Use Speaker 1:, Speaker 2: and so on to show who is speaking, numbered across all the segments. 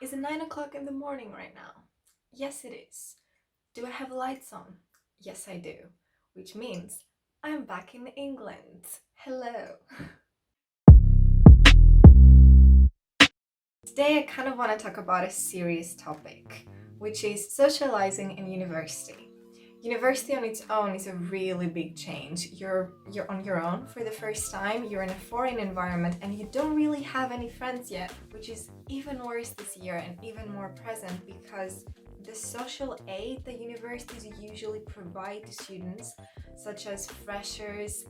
Speaker 1: Is it 9 o'clock in the morning right now? Yes, it is. Do I have lights on? Yes, I do. Which means I'm back in England. Hello. Today I kind of want to talk about a serious topic, which is socializing in university. University on its own is a really big change. You're on your own for the first time, you're in a foreign environment, and you don't really have any friends yet, which is even worse this year and even more present because the social aid that universities usually provide to students, such as Freshers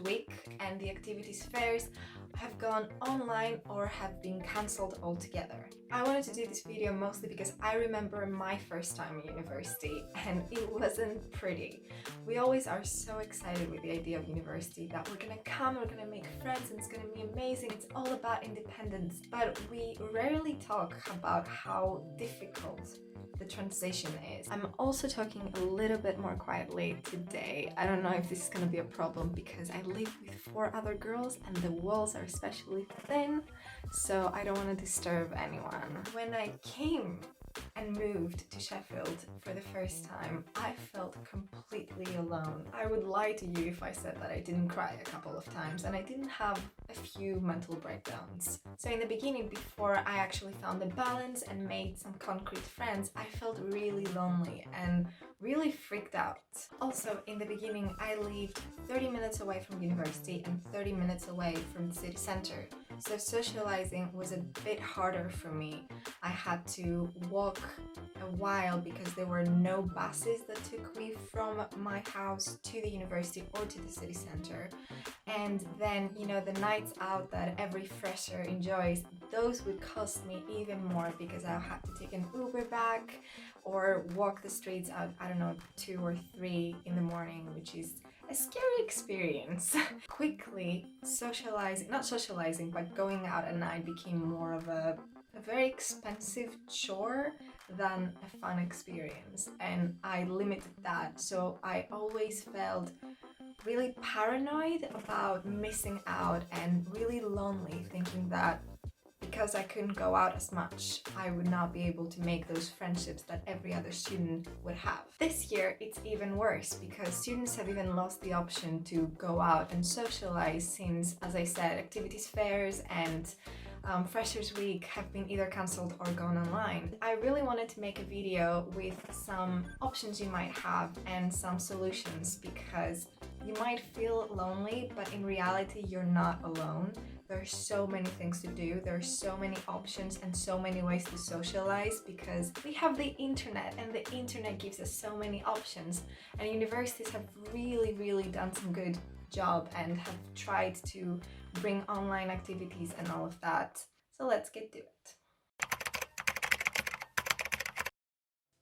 Speaker 1: Week and the activities fairs, have gone online or have been cancelled altogether. I wanted to do this video mostly because I remember my first time in university and it wasn't pretty. We always are so excited with the idea of university that we're gonna come, we're gonna make friends, and it's gonna be amazing. It's all about independence, but we rarely talk about how difficult the transition is. I'm also talking a little bit more quietly today. I don't know if this is gonna be a problem because I live with 4 other girls and the walls are especially thin, so I don't want to disturb anyone. When I came and moved to Sheffield for the first time, I felt completely alone. I would lie to you if I said that I didn't cry a couple of times and I didn't have a few mental breakdowns. So in the beginning, before I actually found the balance and made some concrete friends, I felt really lonely and really freaked out. Also, in the beginning, I lived 30 minutes away from university and 30 minutes away from the city center. So socializing was a bit harder for me. I had to walk a while because there were no buses that took me from my house to the university or to the city center. And then, the nights out that every fresher enjoys, those would cost me even more because I had to take an Uber back or walk the streets at, 2 or 3 in the morning, which is a scary experience. Quickly, not socializing, but going out at night became more of a very expensive chore than a fun experience, and I limited that, so I always felt really paranoid about missing out and really lonely, thinking that because I couldn't go out as much, I would not be able to make those friendships that every other student would have. This year, it's even worse because students have even lost the option to go out and socialize since, as I said, activities fairs and Freshers Week have been either cancelled or gone online. I really wanted to make a video with some options you might have and some solutions because you might feel lonely, but in reality, you're not alone. There are so many things to do, there are so many options and so many ways to socialize because we have the internet and the internet gives us so many options, and universities have really done some good job and have tried to bring online activities and all of that. So let's get to it.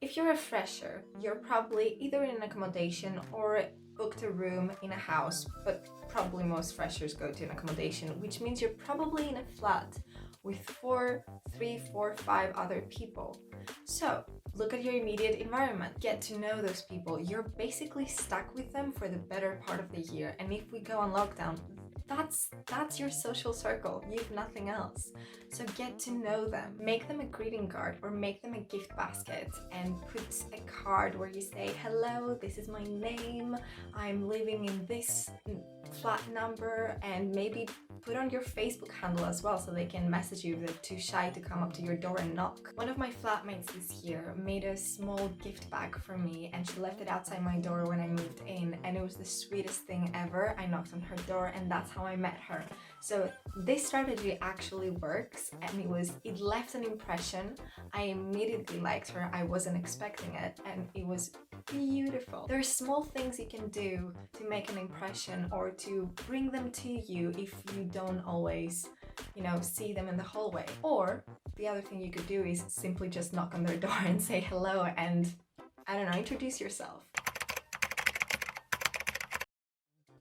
Speaker 1: If you're a fresher, you're probably either in an accommodation or booked a room in a house, but probably most freshers go to an accommodation, which means you're probably in a flat with 3, 4, 5 other people. So look at your immediate environment, get to know those people. You're basically stuck with them for the better part of the year, and if we go on lockdown, that's your social circle. You have nothing else. So get to know them. Make them a greeting card or make them a gift basket and put a card where you say, hello, this is my name, I'm living in this flat number, and maybe put on your Facebook handle as well so they can message you if they're too shy to come up to your door and knock. One of my flatmates this year made a small gift bag for me and she left it outside my door when I moved in, and it was the sweetest thing ever. I knocked on her door and that's how I met her. So this strategy actually works, and it left an impression. I immediately liked her. I wasn't expecting it, and it was beautiful. There are small things you can do to make an impression or to bring them to you if you don't always, see them in the hallway. Or the other thing you could do is simply just knock on their door and say hello and, introduce yourself.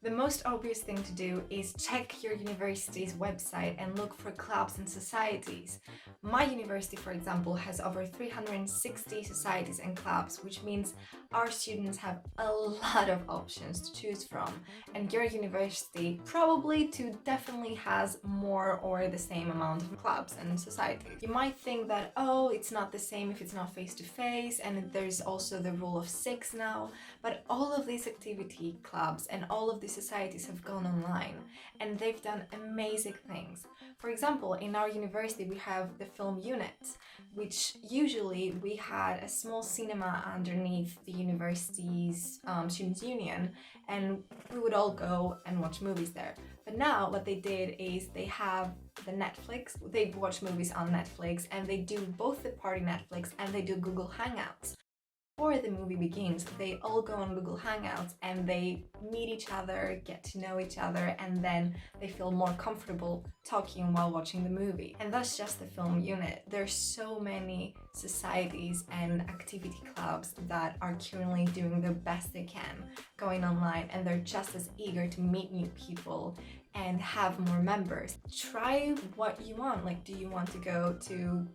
Speaker 1: The most obvious thing to do is check your university's website and look for clubs and societies. My university, for example, has over 360 societies and clubs, which means our students have a lot of options to choose from. And your university probably definitely has more or the same amount of clubs and societies. You might think that, oh, it's not the same if it's not face-to-face, and there's also the rule of 6 now, but all of these activity clubs and all of these societies have gone online, and they've done amazing things. For example, in our university we have the film unit, which usually we had a small cinema underneath the university's students' union, and we would all go and watch movies there. But now what they did is they have the Netflix, they watch movies on Netflix, and they do both the party Netflix and they do Google Hangouts. Before the movie begins, they all go on Google Hangouts and they meet each other, get to know each other, and then they feel more comfortable talking while watching the movie. And that's just the film unit. There's so many societies and activity clubs that are currently doing the best they can going online, and they're just as eager to meet new people and have more members. Try what you want. Like, do you want to go to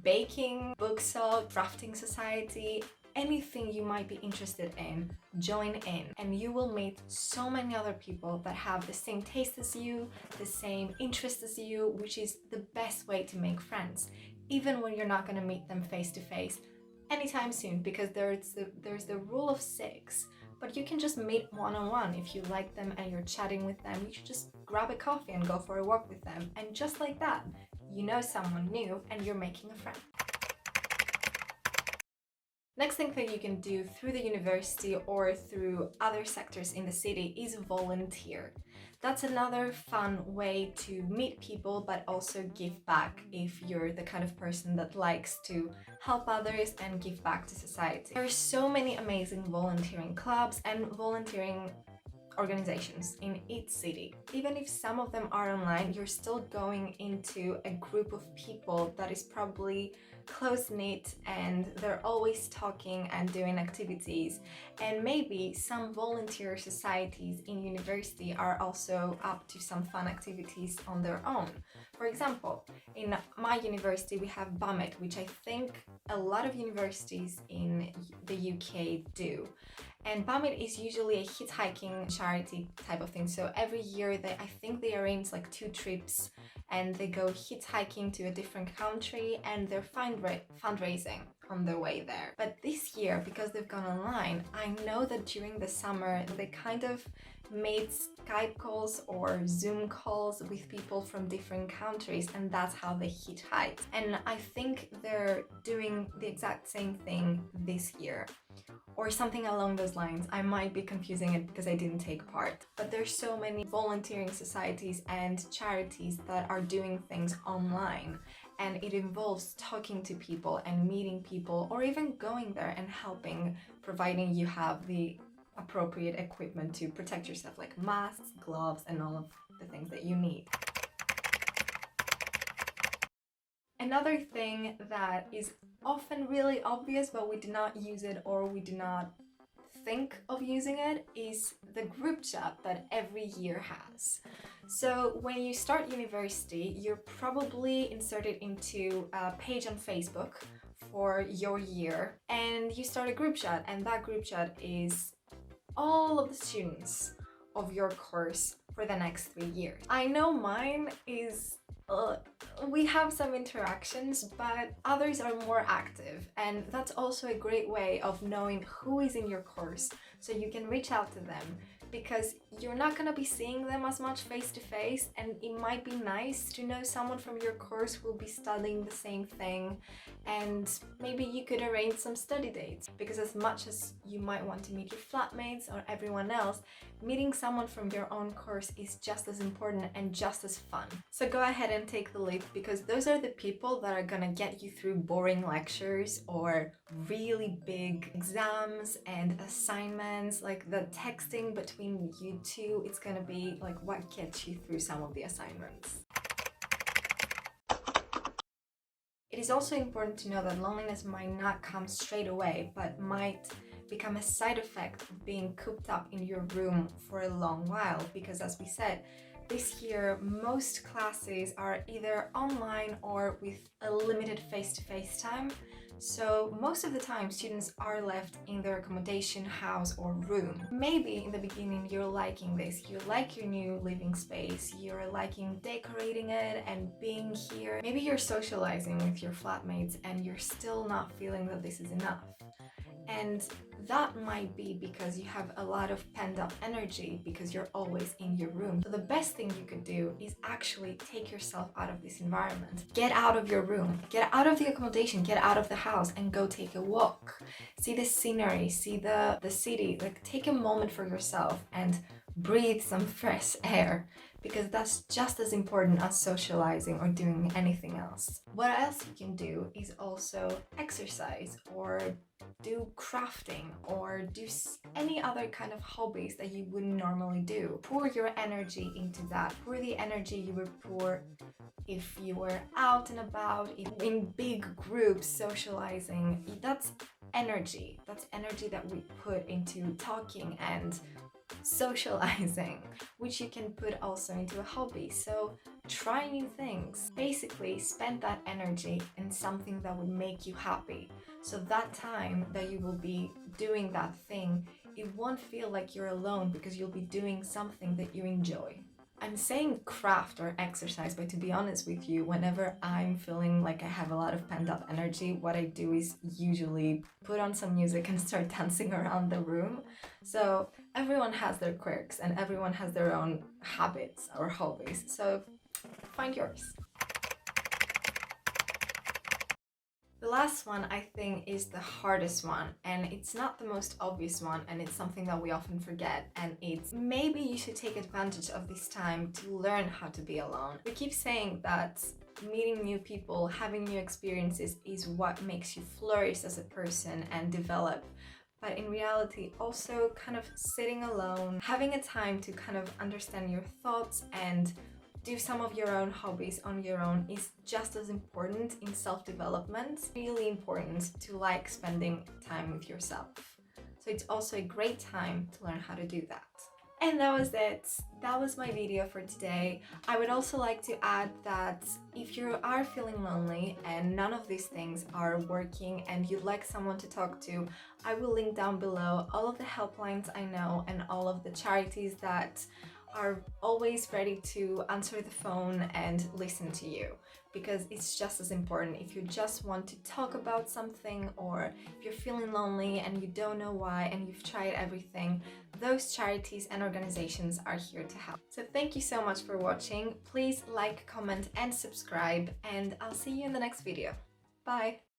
Speaker 1: baking, book club, crafting society? Anything you might be interested in, join in, and you will meet so many other people that have the same taste as you, the same interest as you, which is the best way to make friends, even when you're not going to meet them face to face anytime soon, because there's the rule of 6. But you can just meet one-on-one. If you like them and you're chatting with them, you should just grab a coffee and go for a walk with them, and just like that, you know someone new and you're making a friend. Next thing that you can do through the university or through other sectors in the city is volunteer. That's another fun way to meet people but also give back if you're the kind of person that likes to help others and give back to society. There are so many amazing volunteering clubs and volunteering organizations in each city. Even if some of them are online, you're still going into a group of people that is probably close-knit, and they're always talking and doing activities. And maybe some volunteer societies in university are also up to some fun activities on their own. For example, in my university we have BUMIT, which I think a lot of universities in the UK do. And BUMIT is usually a hitchhiking charity type of thing. So every year I think they arrange like 2 trips, and they go hitchhiking to a different country, and they're fundraising on their way there. But this year, because they've gone online, I know that during the summer they kind of made Skype calls or Zoom calls with people from different countries, and that's how they hitchhiked. And I think they're doing the exact same thing this year, or something along those lines. I might be confusing it because I didn't take part. But there's so many volunteering societies and charities that are doing things online, and it involves talking to people and meeting people, or even going there and helping, providing you have the appropriate equipment to protect yourself, like masks, gloves, and all of the things that you need. Another thing that is often really obvious, but we do not use it or we do not think of using it, is the group chat that every year has. So when you start university, you're probably inserted into a page on Facebook for your year, and you start a group chat, and that group chat is all of the students of your course for the next 3 years. I know mine is we have some interactions, but others are more active, and that's also a great way of knowing who is in your course, so you can reach out to them, because you're not going to be seeing them as much face to face, and it might be nice to know someone from your course who will be studying the same thing, and maybe you could arrange some study dates, because as much as you might want to meet your flatmates or everyone else, meeting someone from your own course is just as important and just as fun. So go ahead and take the leap, because those are the people that are gonna get you through boring lectures or really big exams and assignments. Like the texting between you two, it's gonna be like what gets you through some of the assignments. It is also important to know that loneliness might not come straight away, but might become a side effect of being cooped up in your room for a long while, because as we said, this year most classes are either online or with a limited face-to-face time. So most of the time students are left in their accommodation, house or room. Maybe in the beginning you're liking this, you like your new living space, you're liking decorating it and being here. Maybe you're socializing with your flatmates and you're still not feeling that this is enough. And that might be because you have a lot of pent-up energy because you're always in your room. So the best thing you could do is actually take yourself out of this environment. Get out of your room, get out of the accommodation, get out of the house and go take a walk. See the scenery, see the city, like take a moment for yourself and breathe some fresh air, because that's just as important as socializing or doing anything else. What else you can do is also exercise or do crafting or do any other kind of hobbies that you wouldn't normally do. Pour your energy into that. Pour the energy you would pour if you were out and about, in big groups, socializing. That's energy. That's energy that we put into talking and socializing, which you can put also into a hobby. So try new things. Basically, spend that energy in something that would make you happy. So that time that you will be doing that thing, it won't feel like you're alone because you'll be doing something that you enjoy. I'm saying craft or exercise, but to be honest with you, whenever I'm feeling like I have a lot of pent-up energy, what I do is usually put on some music and start dancing around the room. So everyone has their quirks and everyone has their own habits or hobbies. So find yours. The last one I think is the hardest one, and it's not the most obvious one, and it's something that we often forget, and it's maybe you should take advantage of this time to learn how to be alone. We keep saying that meeting new people, having new experiences is what makes you flourish as a person and develop. But in reality, also kind of sitting alone, having a time to kind of understand your thoughts and do some of your own hobbies on your own is just as important in self-development. It's really important to like spending time with yourself. So it's also a great time to learn how to do that. And that was it. That was my video for today. I would also like to add that if you are feeling lonely and none of these things are working and you'd like someone to talk to, I will link down below all of the helplines I know and all of the charities that are always ready to answer the phone and listen to you, because it's just as important. If you just want to talk about something, or if you're feeling lonely and you don't know why and you've tried everything, those charities and organizations are here to help. So thank you so much for watching. Please like, comment and subscribe, and I'll see you in the next video. Bye!